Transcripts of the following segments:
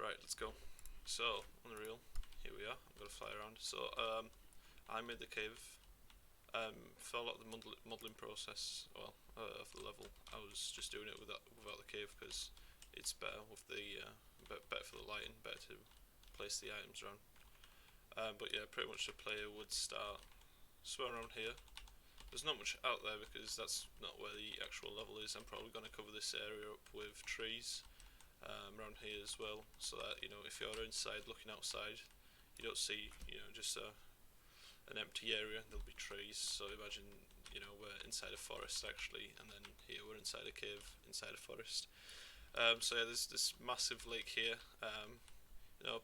Right, let's go. So, Unreal, here we are. I'm going to fly around. So, I made the cave. For a lot of the modelling process, of the level, I was just doing it without the cave because it's better with the better for the lighting, better to place the items around. But yeah, pretty much the player would start somewhere around here. There's not much out there because that's not where the actual level is. I'm probably going to cover this area up with trees around here as well, so that if you're inside looking outside, you don't see just an empty area. There'll be trees. So imagine we're inside a forest actually, and then here we're inside a cave inside a forest. So yeah, there's this massive lake here.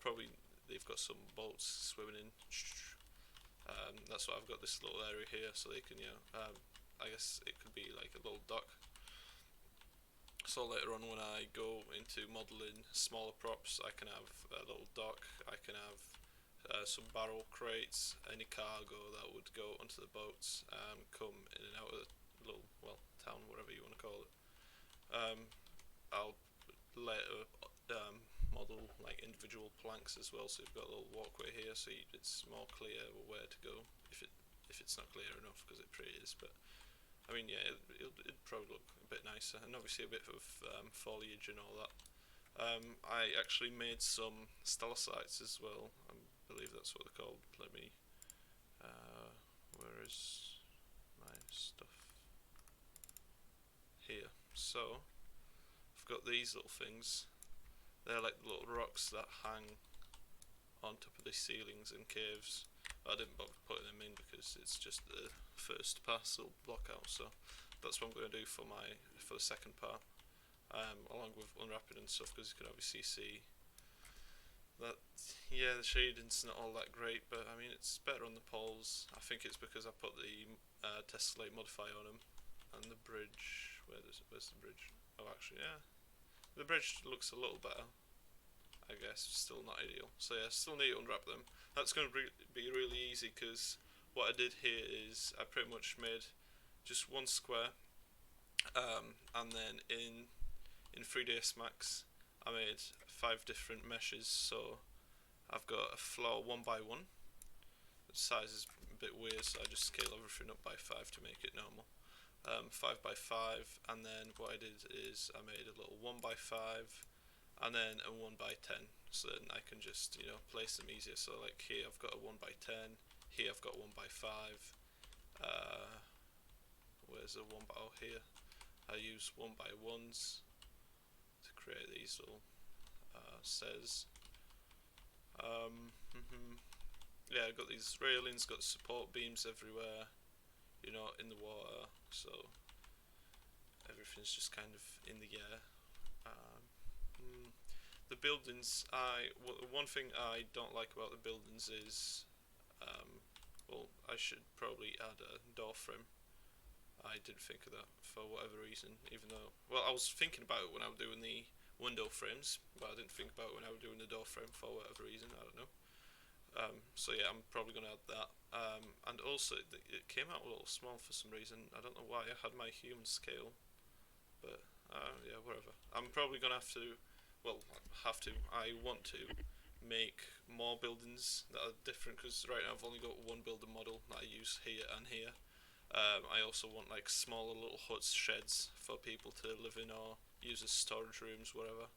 Probably they've got some boats swimming in. That's why I've got this little area here, so they can I guess it could be like a little dock. So later on, when I go into modelling smaller props, I can have a little dock. I can have some barrel crates, any cargo that would go onto the boats, come in and out of the little town, whatever you want to call it. I'll later model like individual planks as well, so you've got a little walkway here, so it's more clear where to go if it's not clear enough, because it pretty is. But I mean, yeah, it'd probably look a bit nicer, and obviously a bit of foliage and all that. I actually made some stalactites as well. I believe that's what they're called. Let me. Where is my stuff? Here. So I've got these little things. They're like little rocks that hang on top of the ceilings in caves. I didn't bother putting them in because it's just the first pass will block out. So that's what I'm going to do for the second part, along with unwrapping and stuff, because you can obviously see that the shading's not all that great, but I mean it's better on the poles. I think it's because I put the tessellate modifier on them, and the bridge. Where's the bridge? Oh, actually, yeah, the bridge looks a little better. I guess still not ideal. So yeah, still need to unwrap them. That's going to be really easy because what I did here is I pretty much made just one square, and then in 3ds Max I made 5 different meshes. So I've got a floor 1x1. The size is a bit weird, so I just scale everything up by 5 to make it normal. 5x5, and then what I did is I made a little 1x5 and then a 1x10, so then I can just place them easier. So like here I've got a 1x10, here I've got 1x5. Where's the 1x? Oh, here I use 1x1s to create these little stairs. Yeah, I've got these railings, got support beams everywhere, in the water, so everything's just kind of in the air. The buildings, one thing I don't like about the buildings is, I should probably add a door frame. I didn't think of that for whatever reason, even though, I was thinking about it when I was doing the window frames, but I didn't think about it when I was doing the door frame for whatever reason, I don't know. So yeah, I'm probably going to add that. And also, it came out a little small for some reason. I don't know why. I had my human scale, but yeah, whatever. I'm probably going to have to, I want to make more buildings that are different, because right now I've only got one builder model that I use here and here. I also want like smaller little huts, sheds for people to live in or use as storage rooms, whatever.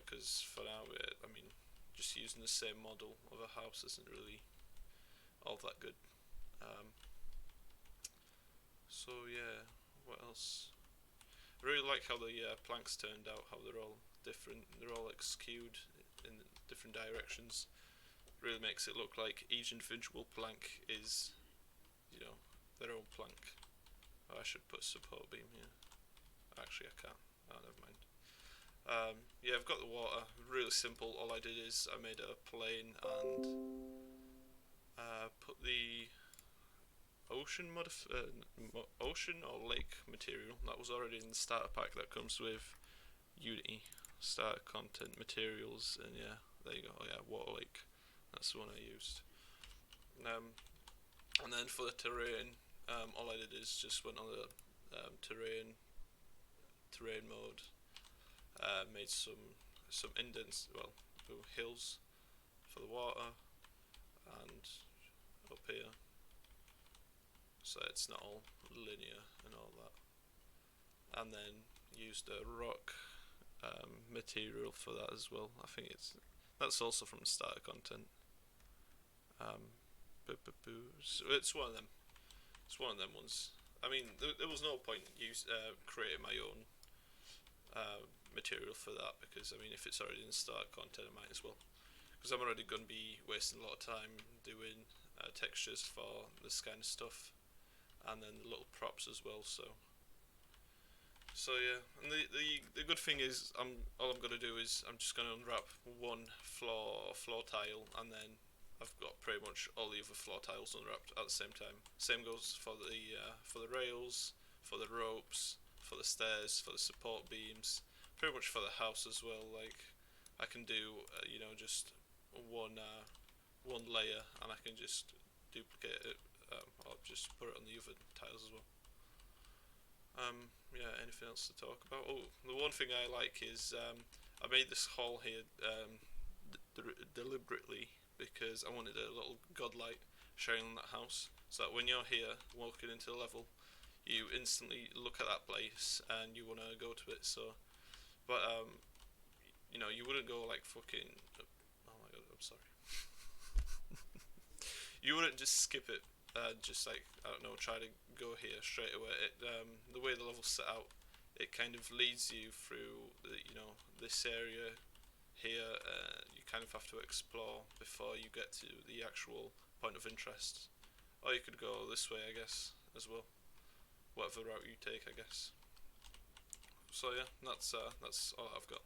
Because for now, I mean, just using the same model of a house isn't really all that good. So yeah, what else? I really like how the planks turned out, how they're all different, they're all like skewed in different directions. Really makes it look like each individual plank is, their own plank. Oh, I should put support beam here. Actually, I can't. Oh, never mind. Yeah, I've got the water. Really simple. All I did is I made a plane and put the ocean or lake material that was already in the starter pack that comes with Unity starter content materials, and yeah, there you go. Oh, yeah, water lake. That's the one I used. And then for the terrain, all I did is just went on the terrain mode, made some some indents, well, hills for the water, and up here, so it's not all linear and all that. And then used a rock material for that as well. I think that's also from the starter content. So it's one of them. It's one of them ones. I mean, there was no point creating my own material for that, because I mean, if it's already in starter content, I might as well. Because I'm already going to be wasting a lot of time doing textures for this kind of stuff, and then the little props as well. So yeah, and the good thing is, all I'm gonna do is I'm just gonna unwrap one floor tile, and then I've got pretty much all the other floor tiles unwrapped at the same time. Same goes for the rails, for the ropes, for the stairs, for the support beams, pretty much for the house as well. Like, I can do just one layer, and I can just duplicate it, or just put it on the other tiles as well. Yeah, anything else to talk about? Oh, the one thing I like is I made this hall here deliberately, because I wanted a little godlight shining on that house, so that when you're here walking into the level, you instantly look at that place and you want to go to it. So, but you wouldn't go like fucking. Oh my god, I'm sorry. You wouldn't just skip it. Just like, I don't know, try to go here straight away. The way the level's set out, it kind of leads you through this area here. You kind of have to explore before you get to the actual point of interest. Or you could go this way, I guess, as well. Whatever route you take, I guess. So yeah, that's all I've got.